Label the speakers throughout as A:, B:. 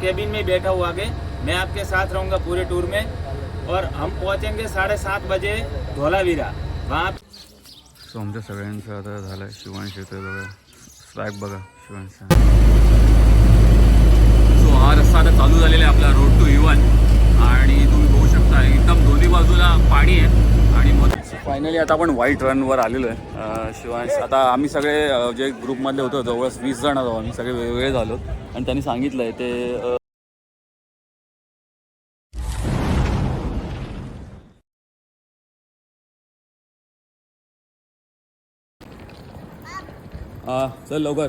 A: Cabin में बैठा हूँ आगे, मैं आपके साथ रहूँगा पूरे टूर में। और हम पहुँचेंगे 7:30 बजे धोलावीरा वहाँ।
B: सो आमच्या सगळ्यांचं आता झालं आहे. शिवांश येतोय बघा, स्वॅग बघा शिवांशचा. सो हा रस्ता आता चालू झालेला आहे आपला रोड टू इवन, आणि तुम्ही बघू शकता एकदम दोन्ही बाजूला पाणी आहे. आणि मग फायनली आता आपण व्हाईट रनवर आलेलो आहे. शिवांश आता आम्ही सगळे जे ग्रुपमधले होतो जवळच 20 जण आहोत आम्ही सगळे वेगवेगळे झालो. आणि त्यांनी सांगितलं आहे ते चल लवकर.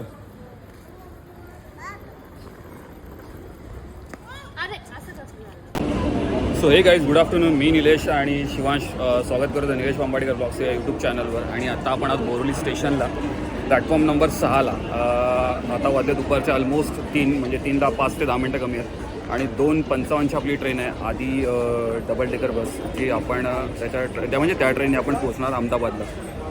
B: सो हे गाईज, गुड आफ्टरनून. मी निलेश आणि शिवांश स्वागत करतो निलेश बांबाडीकर ब्लॉग्स या यूट्यूब चॅनलवर. आणि आता आपण आज बोरिवली स्टेशनला प्लॅटफॉर्म नंबर 6ला आता वाजले दुपारचे ऑलमोस्ट 3, म्हणजे 5 ते 10 मिनटं कमी आहेत. आणि 2:55ची आपली ट्रेन आहे आधी डबल डेकर बस, जी आपण त्या ट्रेनने आपण पोहोचणार अहमदाबादला.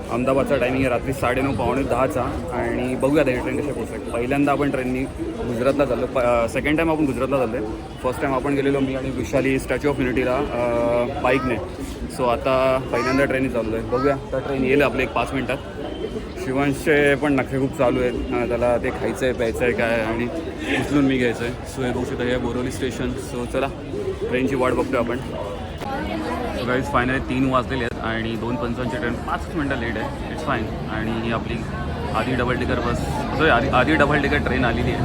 B: अहमदाबादचा टायमिंग आहे रात्री 9:30 पावणे 10चा. आणि बघूया ही ट्रेन कशी पोहोचेल. पहिल्यांदा आपण ट्रेननी गुजरातला चाललो, सेकंड टाईम आपण गुजरातला चाललो आहे. फर्स्ट टाईम आपण गेलेलो मी आणि विशाली स्टॅच्यू ऑफ युनिटीला बाईकने. सो आता पहिल्यांदा ट्रेनने चाललो आहे. बघूया त्या ट्रेन येईल आपले 5 मिनटात. शिवांशचे पण नखे खूप चालू आहेत, त्याला ते खायचं आहे प्यायचं आहे काय आणि उचलून मी घ्यायचं आहे. सो हे बघू शकता हे बोरिवली स्टेशन. सो चला ट्रेनची वाट बघतो आपण. सो गाईज फायनली 3 वाजलेले आहेत आणि 2:55ची ट्रेन 5 मिनटं लेट आहे. It's fine. आणि ही आपली आधी डबल डेकर बस, सॉरी आधी डबल डेकर ट्रेन आलेली आहे.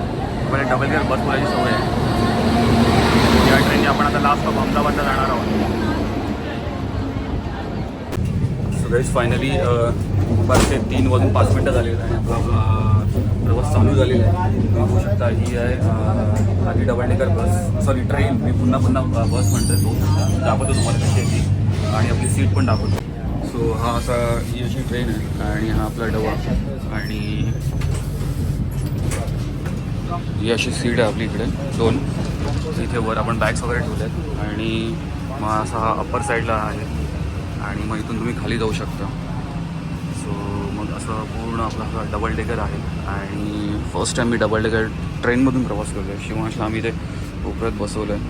B: आपल्याला डबल डेकर बस बोलायची सवय आहे. या ट्रेनने आपण आता लास्ट ऑफ अहमदाबादला जाणार आहोत. सो गाईज फायनली दुपारचे 3:05 झालेले आहे आणि आपला प्रवास चालू झालेला आहे. तुम्ही बघू शकता ही आहे आधी double decker bus, sorry train. मी पुन्हा बस म्हणतो आहे. बघू शकता दाखवतो तुम्हाला कशी आहे ती, आणि आपली सीट पण दाखवतो. सो हा असा ही अशी ट्रेन आहे आणि हा आपला डबा, आणि ही अशी सीट आहे आपली इकडे 2. इथे वर आपण बॅग्स वगैरे ठेवले आहेत. आणि मग असा हा अप्पर साईडला आहे आणि मग इथून तुम्ही खाली जाऊ शकता. सो मग असं पूर्ण आपला हा डबल डेकर आहे. आणि फर्स्ट टाईम मी डबल डेकर ट्रेनमधून प्रवास करतो आहे. शिवांशला आम्ही ते कोपऱ्यात बसवलं आहे.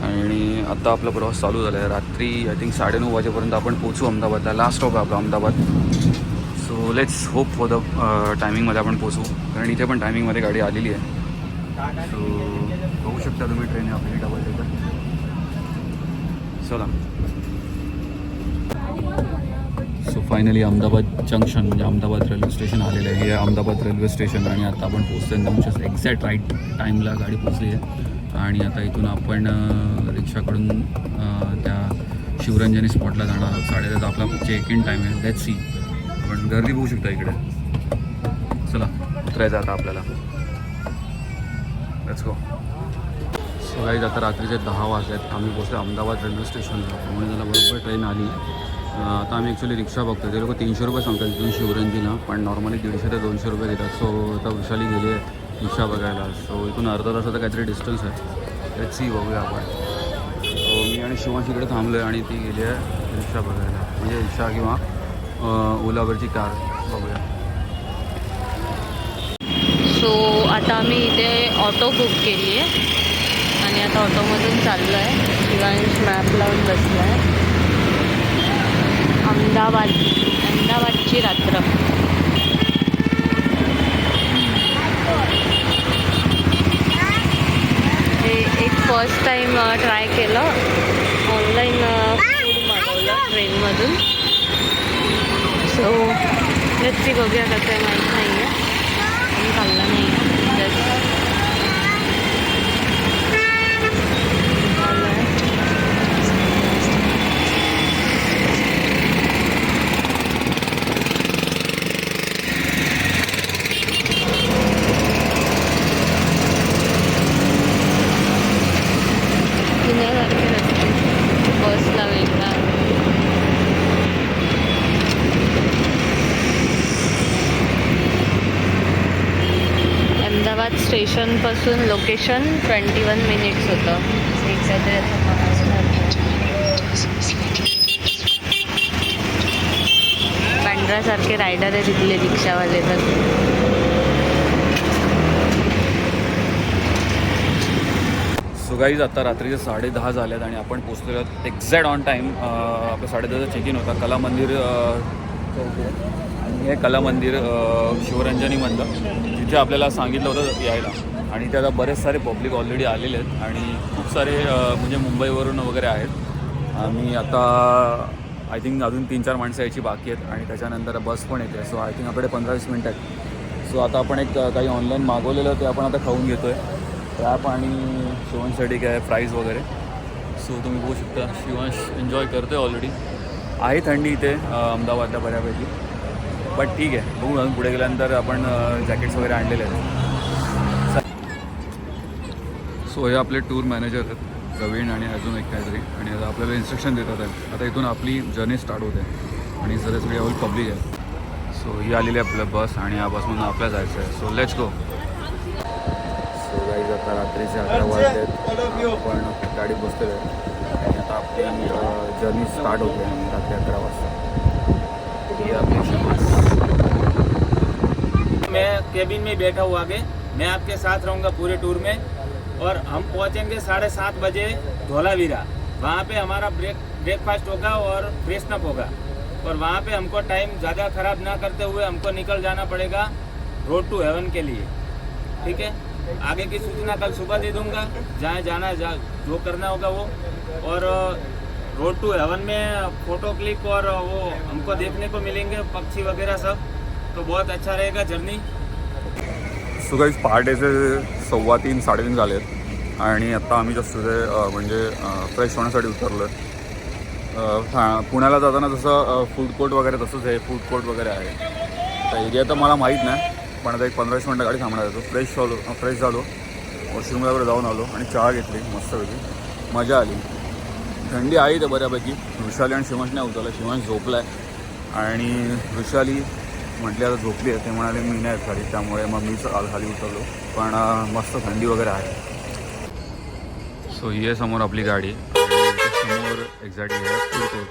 B: आणि आता आपला प्रवास चालू झाला आहे. रात्री आय थिंक 9:30 वाजेपर्यंत आपण पोहोचू अहमदाबादला. लास्ट स्टॉप आहे आपला Ahmedabad. So let's hope for the टायमिंगमध्ये आपण पोहोचू, कारण इथे पण टायमिंगमध्ये गाडी आलेली आहे. सो बघू शकता तुम्ही ट्रेन आहे आपली डबल डेकर. चला. सो फायनली अहमदाबाद जंक्शन म्हणजे अहमदाबाद रेल्वे स्टेशन आलेलं आहे. हे अहमदाबाद रेल्वे स्टेशन. आणि आता आपण पोहोचतो 9च्या एक्झॅक्ट राईट टाईमला गाडी पोहोचली आहे. आणि आता इथून आपण रिक्षाकडून त्या शिवरंजनी स्पॉटला जाणार आहोत. 10:30 आपला चेक इन टाईम आहे. Let's see. आपण गर्दी बघू शकता इकडे. चला उतरायचं आता आपल्याला. Let's go. सो गाईज आता रात्रीचे 10 वाजले आहेत. आम्ही पोहोचलो अहमदाबाद रेल्वे स्टेशनला. त्यामुळे त्याला बरोबर ट्रेन आली. आता आम्ही ॲक्च्युली रिक्षा बघतो. ते लोक 300 रुपये सांगतात इथून शिवरंजीला, पण नॉर्मली 150 ते 200 रुपये घेतात. सो आता विशाली गेली आहे रिक्षा बघायला. सो इथून अर्धा तासाचा काहीतरी डिस्टन्स आहे. लेट्स सी, बघूया आपण. सो मी आणि शिवांश इकडे थांबलो आहे आणि ती गेली आहे रिक्षा बघायला, म्हणजे रिक्षा किंवा ओलावरची कार. बघूया.
C: सो आता आम्ही इथे ऑटो बुक केली आहे आणि आता ऑटोमधून चाललो आहे. शिवांश मॅप लावून बसला आहे. अहमदाबादची रात्र. हे एक फर्स्ट टाईम ट्राय केलं, ऑनलाईन फूड मागवलं ट्रेनमधून. सो लेट्स सी, बघूया कसं आहे. माहीत नाही आहे, मी खाल्लं नाही आहे. बसला वेगळा. अहमदाबाद स्टेशनपासून लोकेशन 21 मिनिट्स होतं. पांढऱ्यासारखे रायडर आहे तिथले रिक्षावाले. तर
B: सो गाईज आता रात्रीचे 10:30 झाल्यात आणि आपण पोचलेलो आहोत एक्झॅक्ट ऑन टाईम. आपलं 10:30चा चेक इन होता. कला मंदिर आणि हे कला मंदिर शिवरंजनीमधलं तिथे आपल्याला सांगितलं होतं यायला आणि ते आता बरेच सारे पब्लिक ऑलरेडी आलेले आहेत आणि खूप सारे म्हणजे मुंबईवरून वगैरे आहेत. आम्ही आता आय थिंक अजून 3-4 माणसं यायची बाकी आहेत आणि त्याच्यानंतर बस पण येते. सो आय थिंक आपल्याकडे 15-20 मिनटं आहेत. सो आता आपण एक काही ऑनलाईन मागवलेलं ते आपण आता खाऊन घेतो आहे. रॅप आणि शिवांशसाठी काय प्राईज वगैरे. सो तुम्ही बघू शकता शिवांश एन्जॉय करतो आहे ऑलरेडी. आहे थंडी इथे अहमदाबादला बऱ्यापैकी, बट ठीक आहे बघू. अजून पुढे गेल्यानंतर आपण जॅकेट्स वगैरे आणलेले आहेत. सो हे आपले टूर मॅनेजर आहेत प्रवीण आणि अजून एक काहीतरी, आणि आता आपल्याला इन्स्ट्रक्शन देतात आहे. आता इथून आपली जर्नी स्टार्ट होते आणि सगळे ऑल पब्लिक आहे. सो ही आलेली आहे आपलं बस आणि या बसमधून आपल्याला जायचं आहे. So let's go. So guys आता रात्रीचे 11 वाजले आपण गाडी बसलेलो आहे आणि आता आपली जर्नी स्टार्ट होते रात्री 11 वाजता. ही आपली
A: मैं केबिन में बैठा हूँ आगे. मैं आपके साथ रहूँगा पूरे टूर में और हम पहुँचेंगे 7:30 बजे धोलावीरा. वहाँ पे हमारा ब्रेकफास्ट होगा और फ्रेशनअप होगा और वहाँ पे हमको टाइम ज़्यादा ख़राब ना करते हुए हमको निकल जाना पड़ेगा रोड टू हेवन के लिए. ठीक है, आगे की सूचना कल सुबह दे दूँगा. जहाँ जाना जो करना होगा वो. और रोड टू हेवन में फ़ोटो क्लिक और वो हमको देखने को मिलेंगे पक्षी वगैरह सब, तो बहुत अच्छा रहेगा जर्नी.
B: सो गाईज पहाटेचे 3:15-3:30 झाले आहेत आणि आत्ता आम्ही जस्ट म्हणजे फ्रेश होण्यासाठी उतरलो आहे. पुण्याला जाताना जसं फूड कोर्ट वगैरे तसंच आहे, फूड कोर्ट वगैरे आहे. आता एरिया तर मला माहीत नाही, पण आता एक 15-20 मिनटं गाडी थांबणार येतो. फ्रेश झालो, वॉशरूमला वगैरे जाऊन आलो आणि चहा घेतली मस्तपैकी. मजा आली. थंडी आहे तर बऱ्यापैकी. वृषाली आणि शिवांश नाही उतरला. शिवांश झोपला आहे आणि वृषाली म्हटली आता झोपली आहे. ते म्हणाले मी नाही खाली, त्यामुळे मग मीच खाली उतरलो. पण मस्त थंडी वगैरे आहे. सो ही आहे समोर आपली गाडी आणि समोर एक्झॅक्टली आहे फूड कोर्ट.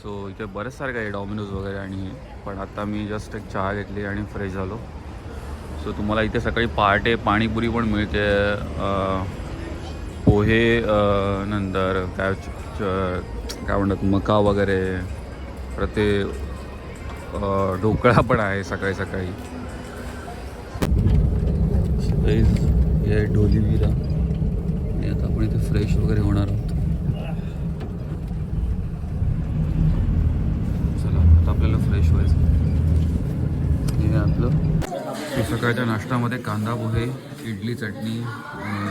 B: सो इथे बरेच सारे काही डॉमिनोज वगैरे आणि पण आता मी जस्ट एक चहा घेतली आणि फ्रेश झालो. सो तुम्हाला इथे सकाळी पहाटे पाणीपुरी पण मिळते, पोहे, नंतर काय म्हणतात मका वगैरे, परत ते ढोकळा पण आहे सकाळी सकाळी. हे ढोलीवीरा आणि आता आपण इथे फ्रेश वगैरे होणार आहोत. चला आता आपल्याला फ्रेश व्हायचं. हे आपलं सकाळच्या नाश्त्यामध्ये कांदा पोहे, इडली चटणी,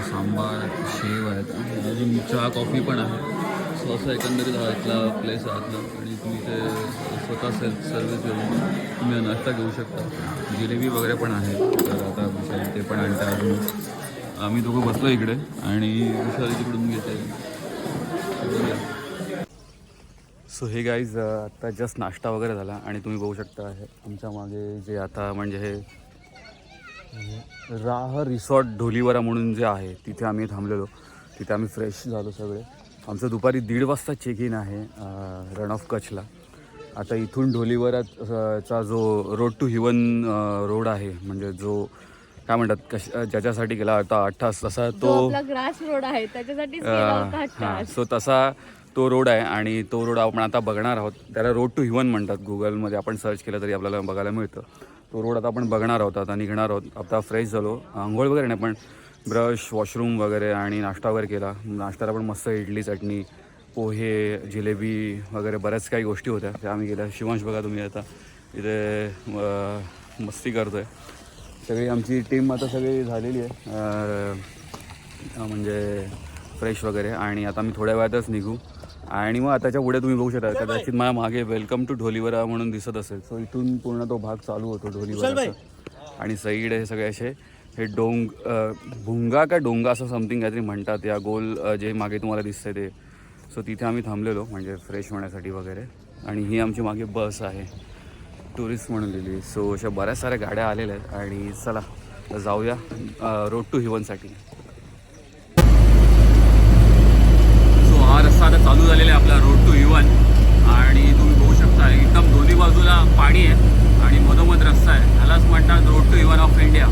B: सांबार, शेव आहेत, अजून चहा कॉफी पण आहे. सो असं एकंदरीत हा इथला प्लेस आहे आतला आणि तुम्ही ते स्वतः सेल्फ सर्व्हिस घेऊन तुम्ही नाश्ता घेऊ शकता. जिलेबी वगैरे पण आहे. तर आता विषय ते पण आणता. अजून आम्ही दोघं बसलो इकडे आणि विशाली तिकडून घेते. सो हे गाईज आत्ता जस्ट नाश्ता वगैरे झाला आणि तुम्ही बघू शकता आहे आमच्या मागे जे आता म्हणजे हे राह रिसॉर्ट ढोलीवरा म्हणून जे आहे तिथे आम्ही थांबलेलो. तिथे आम्ही फ्रेश झालो सगळे. आमचं दुपारी 1:30 वाजता चेक इन आहे रण ऑफ कच्छला. आता इथून ढोलीवराचा जो रोड टू हिवन रोड आहे, म्हणजे जो काय म्हणतात ज्याच्यासाठी गेला होता 8 तास, तसा तो
C: ग्रास रोड आहे त्याच्यासाठी
B: सो तसा तो रोड आहे आणि तो रोड आपण आता बघणार आहोत. त्याला रोड टू हिवन म्हणतात. गुगलमध्ये आपण सर्च केलं तरी आपल्याला बघायला मिळतं. तो रोड आता आपण बघणार आहोत. आता निघणार आहोत. आता फ्रेश झालो. आंघोळ वगैरे नाही पण ब्रश, वॉशरूम वगैरे आणि नाश्ता वगैरे केला. नाश्त्याला पण मस्त इडली चटणी, पोहे, जिलेबी वगैरे बऱ्याच काही गोष्टी होत्या त्या आम्ही केल्या. शिवांश बघा तुम्ही आता इथे मस्ती करतो आहे. सगळी आमची टीम आता सगळी झालेली आहे म्हणजे फ्रेश वगैरे. आणि आता मी थोड्या वेळातच निघू आणि मग आताच्या पुढे तुम्ही बघू शकता कदाचित माझ्या मागे वेलकम टू ढोलीवरा म्हणून दिसत असेल. सो इथून पूर्ण तो भाग चालू होतो ढोलीवराचा आणि साईड हे सगळे असे हे भुंगा का डोंगा असं समथिंग काहीतरी म्हणतात या गोल जे मागे तुम्हाला दिसतंय ते. सो तिथे आम्ही थांबलेलो म्हणजे फ्रेश होण्यासाठी वगैरे. आणि ही आमची मागे बस आहे टुरिस्ट म्हणून लिहिली. सो अशा बऱ्याच साऱ्या गाड्या आलेल्या आहेत आणि चला जाऊया रोड टू हिवनसाठी. सो हा रस्ता आता चालू झालेला आहे आपला रोड टू हिवन आणि तुम्ही बघू शकता एकदम दोन्ही बाजूला पाणी आहे आणि मधोमध रस्ता आहे. ह्यालाच म्हणतात road to heaven of India.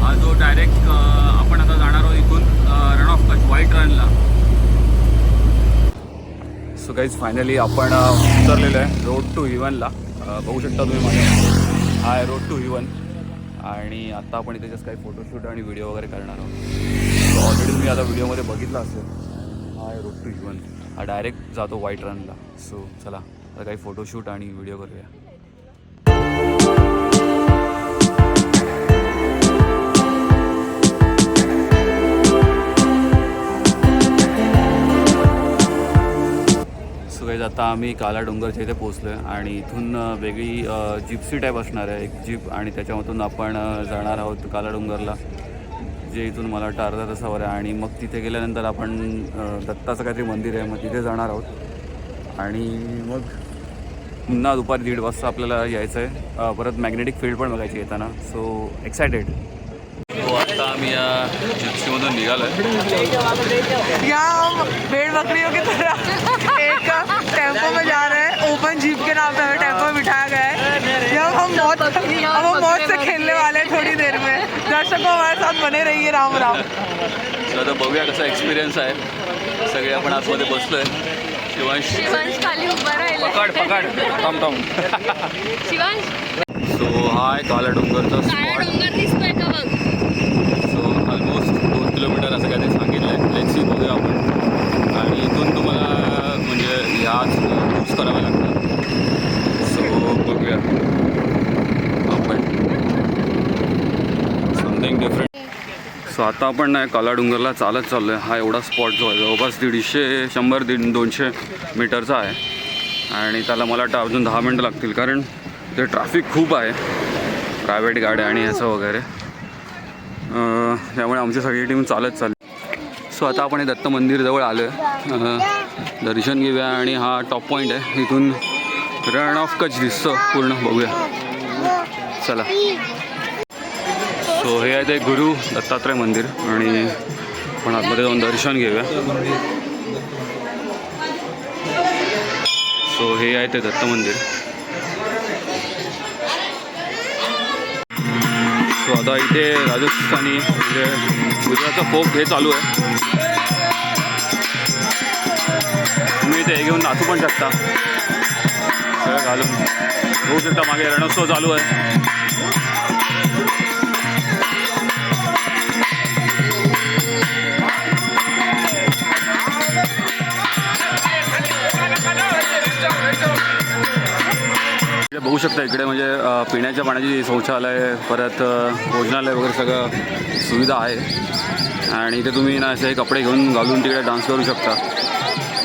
B: हा जो डायरेक्ट आपण आता जाणार आहोत इथून Rann of Kutch. Guys finally आपण उतरलेलो आहे रोड टू हिवनला. बघू शकता तुम्ही माझ्या हा आहे रोड टू हिवन. आणि आत्ता आपण इथे जस्ट काही फोटोशूट आणि व्हिडिओ वगैरे करणार आहोत. ऑलरेडी तुम्ही आता व्हिडिओमध्ये बघितला असेल. हा आहे रोड टू हिवन. हा डायरेक्ट जातो व्हाईट रनला. सो चला आता काही फोटोशूट आणि व्हिडिओ करूया. सो गाईज आता आम्ही काला डोंगरच्या इथे पोचलो आहे आणि इथून वेगळी जिप्सी टाईप असणार आहे एक जीप आणि त्याच्यामधून आपण जाणार आहोत काला डोंगरला, जे इथून मला वाटतं अर्धा तासावर आहे. आणि मग तिथे गेल्यानंतर आपण दत्ताचं काहीतरी मंदिर आहे, मग तिथे जाणार आहोत. आणि मग पुन्हा दुपारी 1:30 वाजता आपल्याला यायचं आहे. परत मॅग्नेटिक फील्ड पण बघायची येताना. So excited. तो आता आम्ही या जिप्सीमधून निघालो आहे.
D: या हम भेड़ बकरियों की तरह एक टेम्पो में जा रहे हैं. ओपन जीप के नाम पे हमें टेम्पो में बिठाया गया है. अब हम मौज से खेलने वाले हैं थोड़ी देर में. दर्शकों हमारे साथ बने रहिए. राम राम.
B: आता बघूया कसा एक्सपिरियन्स आहे. सगळे आपण आतमध्ये बसलो आहे. शिवांश
C: खाली उभा राहिला.
B: पकड टॉम.
C: शिवांश
B: सो हा आहे काला डोंगरचा
C: काळा
B: स्पॉट.
C: डोंगर दिसतोय का बघ.
B: सो ऑलमोस्ट 2 किलोमीटर असं काहीतरी सांगितलं आहे. लेट्सी बघूया आपण. आणि इथून तुम्हाला म्हणजे ह्याच रूट्स कराव्या लागतात. सो बघूया आपण समथिंग डिफरंट. सो आता आपण नाही काला डोंगरला चालत चाललो आहे. हा एवढा स्पॉट जो आहे जवळपास 150-200 मीटरचा आहे. आणि त्याला मला वाटतं अजून 10 मिनटं लागतील, कारण ते ट्रॅफिक खूप आहे, प्रायव्हेट गाड्या आणि ह्याचं वगैरे. त्यामुळे आमची सगळी टीम चालत चालली. सो आता आपण हे दत्त मंदिरजवळ आलो आहे. दर्शन घेऊया. आणि हा टॉप पॉईंट आहे. इथून रण ऑफ कच्छ दिसतं पूर्ण. बघूया चला. सो हे आहे ते गुरु दत्तात्रय मंदिर आणि आपण आतमध्ये जाऊन दर्शन घेऊया. सो हे आहे ते दत्त मंदिर. सो आता इथे राजस्थानी म्हणजे गुजरातचं फोक हे चालू आहे. तुम्ही इथे हे घेऊन नाचू पण शकता सगळं घालून. बघू शकता मागे रणोत्सव चालू आहे. बघू शकता इकडे म्हणजे पिण्याच्या पाण्याची शौचालय, परत भोजनालय वगैरे सगळं सुविधा आहे. आणि इथे तुम्ही ना असे कपडे घेऊन घालून तिकडे डान्स करू शकता.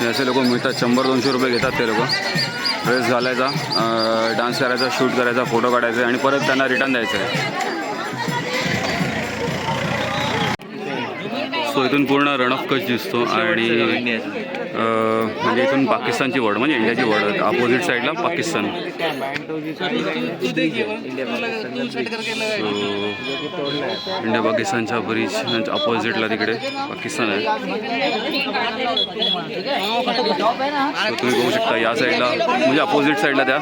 B: असे लोक मिळतात. 100-200 रुपये घेतात ते लोक. ड्रेस घालायचा, डान्स करायचा, शूट करायचा, फोटो काढायचे आणि परत त्यांना रिटर्न द्यायचं आहे. सो इथून पूर्ण रण ऑफ कच्छ दिसतो. आणि म्हणजे इथून पाकिस्तानची वर्ड म्हणजे इंडियाची वर्ड. अपोजिट साईडला पाकिस्तान. इंडिया पाकिस्तानच्या ब्रिज अपोजिटला तिकडे पाकिस्तान आहे. तुम्ही बघू शकता या साईडला म्हणजे अपोजिट साईडला त्या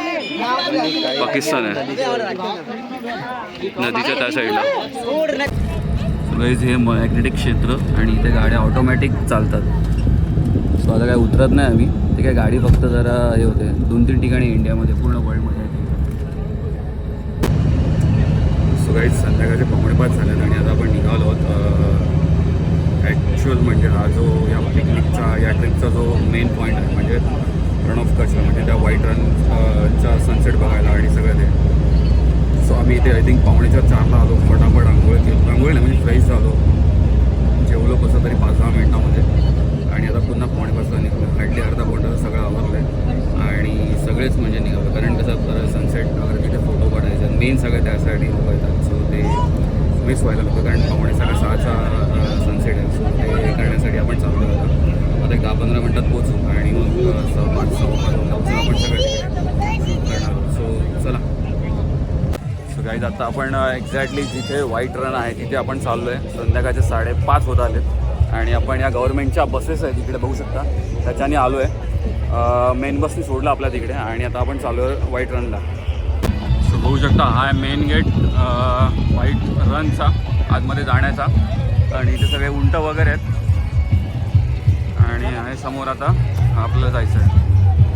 B: पाकिस्तान आहे, नदीच्या त्या साईडला. गाईज हे मॅग्नेटिक क्षेत्र आणि इथे गाड्या ऑटोमॅटिक चालतात. सो आता काय उतरत नाही आम्ही. ते काय गाडी फक्त जरा हे होते. 2-3 ठिकाणी इंडियामध्ये पूर्ण वर्ल्डमध्ये आहे. सो गाईज संध्याकाळचे 5:45 झालेत आणि आता आपण निघालो आहोत. ॲक्च्युअल म्हणजे हा जो या पिकनिकचा या ट्रिपचा जो मेन पॉईंट आहे म्हणजे रण ऑफ कच्छ, म्हणजे त्या व्हाईट रनचा सनसेट बघायला आणि सगळं ते. सो आम्ही इथे आय थिंक 4:45 आलो. फटाफट आंघोळ नाही म्हणजे फ्रेश झालो, जेवलो कसं तरी 5-10 मिनटामध्ये. आणि आता पुन्हा 4:45 निघालो. हार्डली अर्धा पोटाचं सगळं आवरलं आहे आणि सगळेच म्हणजे निघालो. कारण कसं सनसेट वगैरे तिथे फोटो काढायचे मेन सगळं त्यासाठी लोक येतात. सो ते मिस व्हायला नको, कारण 6:30चा सनसेट आहे. सो ते करण्यासाठी आपण चाललो होतो. आता एक 10-15 मिनटात पोचू आणि मग 5:15 आपण सगळं करणार. सो चला. सो गाईज आता आपण एक्झॅक्टली जिथे व्हाईट रन आहे तिथे आपण चाललो आहे. संध्याकाळचे 5:30 होत आले आणि आपण या गव्हर्नमेंटच्या बसेस आहेत तिकडे बघू शकता त्याच्याने आलो आहे. मेन बसनी सोडलं आपल्या तिकडे आणि आता आपण चालू आहे व्हाईट रनला. सो बघू शकता हा आहे मेन गेट व्हाईट रनचा आतमध्ये जाण्याचा. आणि इथे सगळे उंट वगैरे आहेत आणि आहे समोर आता आपल्याला जायचं आहे.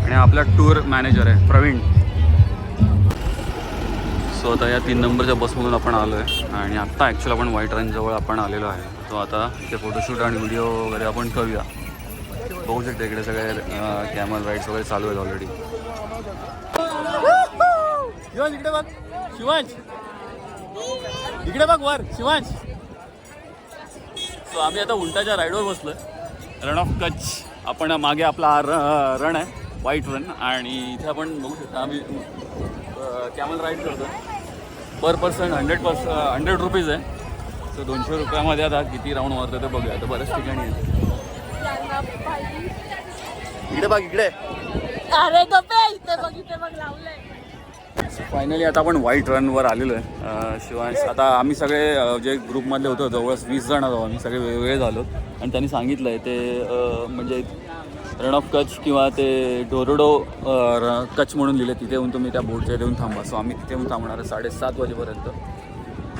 B: आणि आपला टूर मॅनेजर आहे प्रवीण. सो आता या 3 नंबरच्या बसमधून आपण आलो आहे आणि आत्ता ॲक्च्युअली आपण व्हाईट रनजवळ आपण आलेलो आहे. तो आता ते फोटोशूट आणि व्हिडिओ वगैरे आपण करूया. बघू शकता इकडे सगळे कॅमल राईड्स वगैरे चालू आहेत ऑलरेडी. शिवांश इकडे बघ, शिवांश इकडे बघ वर, शिवांश. सो आम्ही आता उंटाच्या राईडवर बसलो आहे, रण ऑफ कच्छ. आपण मागे आपला रण आहे व्हाईट रन आणि इथे आपण बघू शकता आम्ही कॅमल राईड करतो. पर पर्सन 100 रुपीज आहे. सो 200 रुपयामध्ये आता किती राऊंड मारतो ते बघूया. आता बऱ्याच ठिकाणी आहे. इकडे बघ, इकडे.
C: अरे इथे बघ लावलंय.
B: फायनली आता आपण व्हाईट रनवर आलेलो आहे. शिवांश आता आम्ही सगळे जे ग्रुपमधले होतो जवळच 20 जण आहोत आम्ही सगळे वेगवेगळे झालो आणि त्यांनी सांगितलं आहे ते म्हणजे रण ऑफ कच्छ किंवा ते डोरोडो कच्छ म्हणून लिहिले. तिथे येऊन तुम्ही त्या बोटच्या येऊन थांबा. सो आम्ही तिथे येऊन थांबणार आहे 7:30 वाजेपर्यंत.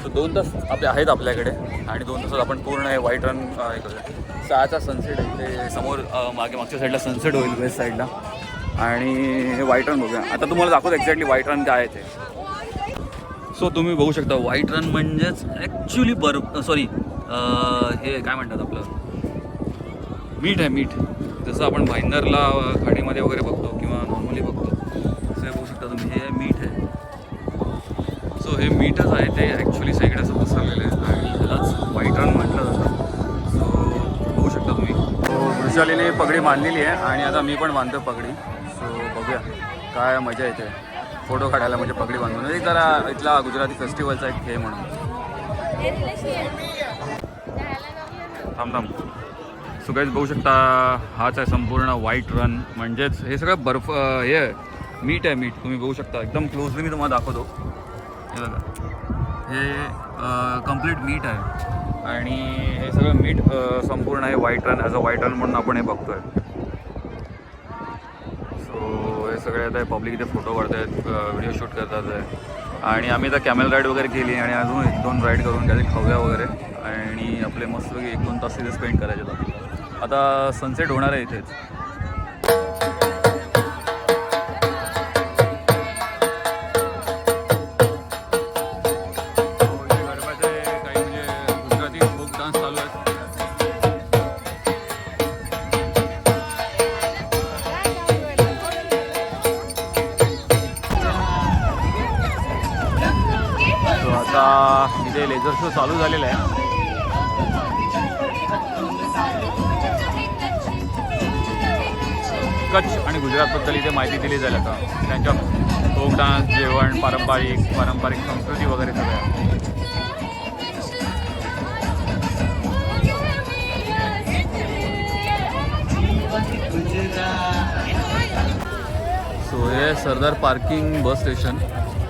B: सो 2 तास आहेत आपल्याकडे आणि 2 तासात आपण पूर्ण हे व्हाईट रन हे करूया. 6चा सनसेट आहे ते समोर मागच्या साईडला सनसेट होईल वेस्ट साईडला आणि हे व्हाईट रन बघूया. आता तुम्हाला दाखवतो एक्झॅक्टली व्हाईट रन काय आहे ते. सो तुम्ही बघू शकता व्हाईट रन म्हणजेच ॲक्च्युली हे काय म्हणतात आपलं मीठ आहे. मीठ जसं आपण भाईंदरला खाडीमध्ये वगैरे बघतो किंवा नॉर्मली बघतो तसं बघू शकता तुम्ही. हे मीठ आहे. सो हे मीठच आहे ते ॲक्च्युली सगळीकडे असं पसरलेलं आहे आणि त्यालाच व्हाईट रन म्हटलं जातं. सो बघू शकता तुम्ही. वृषालीने पगडी बांधलेली आहे आणि आता मी पण बांधतो पगडी. सो बघूया काय मजा येते फोटो काढायला म्हणजे पगडी बांधून. म्हणजे जरा इथला गुजराती फेस्टिवलचा एक हे म्हणून. थांब. सो गाईज बघू शकता हाच आहे संपूर्ण व्हाईट रन. म्हणजेच हे सगळं बर्फ हे आहे मीठ आहे. मीठ तुम्ही बघू शकता एकदम क्लोजली. मी तुम्हाला दाखवतो. हे बघा हे कम्प्लीट मीठ आहे आणि हे सगळं मीठ संपूर्ण आहे white run. As a white run म्हणून आपण हे बघतो आहे. सो हे सगळे आता पब्लिक इथे फोटो काढत आहेत, व्हिडिओ शूट करतात आहे. आणि आम्ही आता कॅमेल राईड वगैरे केली आणि अजून 1-2 राईड करून काही खाऊया वगैरे आणि आपले मस्तपैकी 1-2 तास तिथे स्पेंड करायचे. आता सनसेट होणार आहे इथेच. गरबाचे काही म्हणजे गुजराती फोक डान्स चालू आहेत. तो आता इथे लेझर शो चालू झालेला आहे. कच्छ आणि गुजरातबद्दल इथे माहिती दिली जाईल. आता त्यांच्या फोक डान्स, जेवण, पारंपरिक संस्कृती वगैरे सगळ्या. सो हे सरदार पार्किंग बस स्टेशन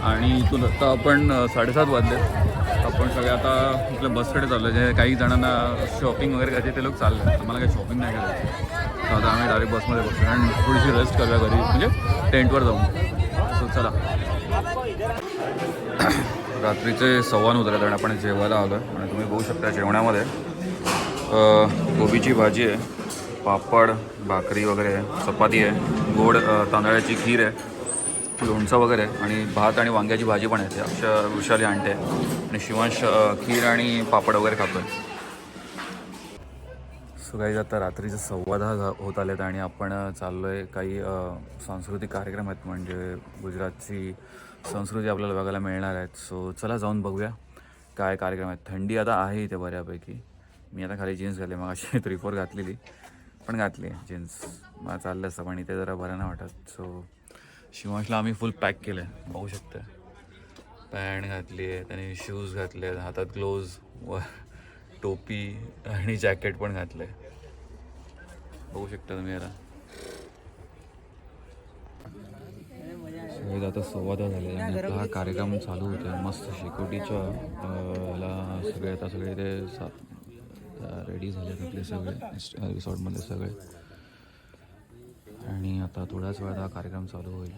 B: आणि इथून आता आपण 7:30 वाजले. आपण सगळे आता आपल्या बसकडे चाललो. जे काही जणांना शॉपिंग वगैरे करायचे ते लोक चालले. आम्हाला काही शॉपिंग नाही करायची. तर आता आम्ही डायरेक्ट बसमध्ये बसतो आणि थोडीशी रेस्ट करूया घरी म्हणजे टेंटवर जाऊन. सो चला. रात्रीचे 9:15 होत आणि आपण जेवायला आलो आहे आणि तुम्ही बघू शकता जेवणामध्ये कोबीची भाजी आहे, पापड, भाकरी वगैरे आहे, चपाती आहे, गोड तांदळाची खीर आहे, लोणचं वगैरे आणि भात आणि वांग्याची भाजी पण आहे. ते वृषाली आणते आणि शिवांश खीर आणि पापड वगैरे खातो आहे. सो काही आता रात्रीचे 10:15 होत आलेत आणि आपण चाललो आहे. काही सांस्कृतिक कार्यक्रम आहेत म्हणजे गुजरातची संस्कृती आपल्याला बघायला मिळणार आहेत. सो चला जाऊन बघूया काय कार्यक्रम आहेत. थंडी आता आहे इथे बऱ्यापैकी. मी आता खाली जीन्स घातली, मग अशी 3-4 घातलेली पण घातली जीन्स. मला चाललं असतं पण इथे जरा बरं नाही वाटत. सो शिवांशला आम्ही फुल पॅक केलं आहे. बघू शकते पॅन्ट घातली आहे, त्याने शूज घातले आहेत, हातात ग्लोव्ज व टोपी आणि जॅकेट पण घातलं आहे. बघू शकता तुम्ही. आता आता 10:15 झाले आणि आपला हा कार्यक्रम चालू होतो. मस्त शेकोटीच्या ला सगळे आता सगळे ते रेडी झाले आपले सगळे रिसॉर्टमध्ये सगळे आणि आता थोड्याच वेळात हा कार्यक्रम चालू होईल.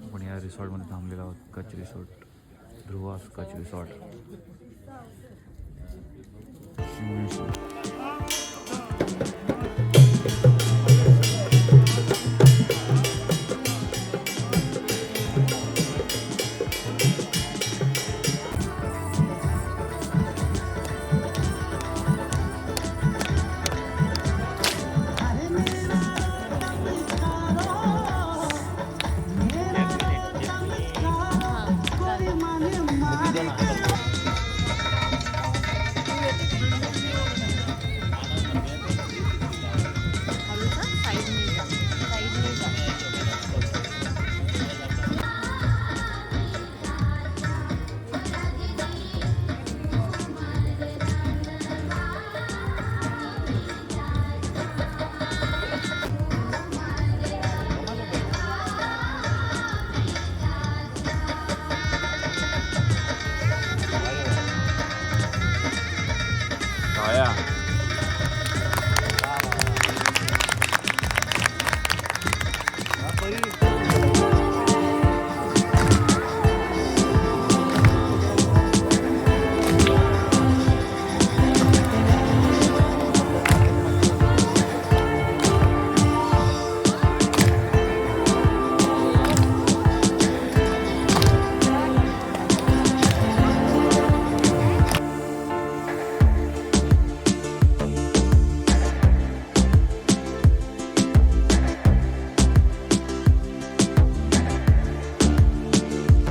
B: आपण या रिसॉर्टमध्ये थांबलेलो आहोत. Kutch resort, Dhruvas Kutch resort. आया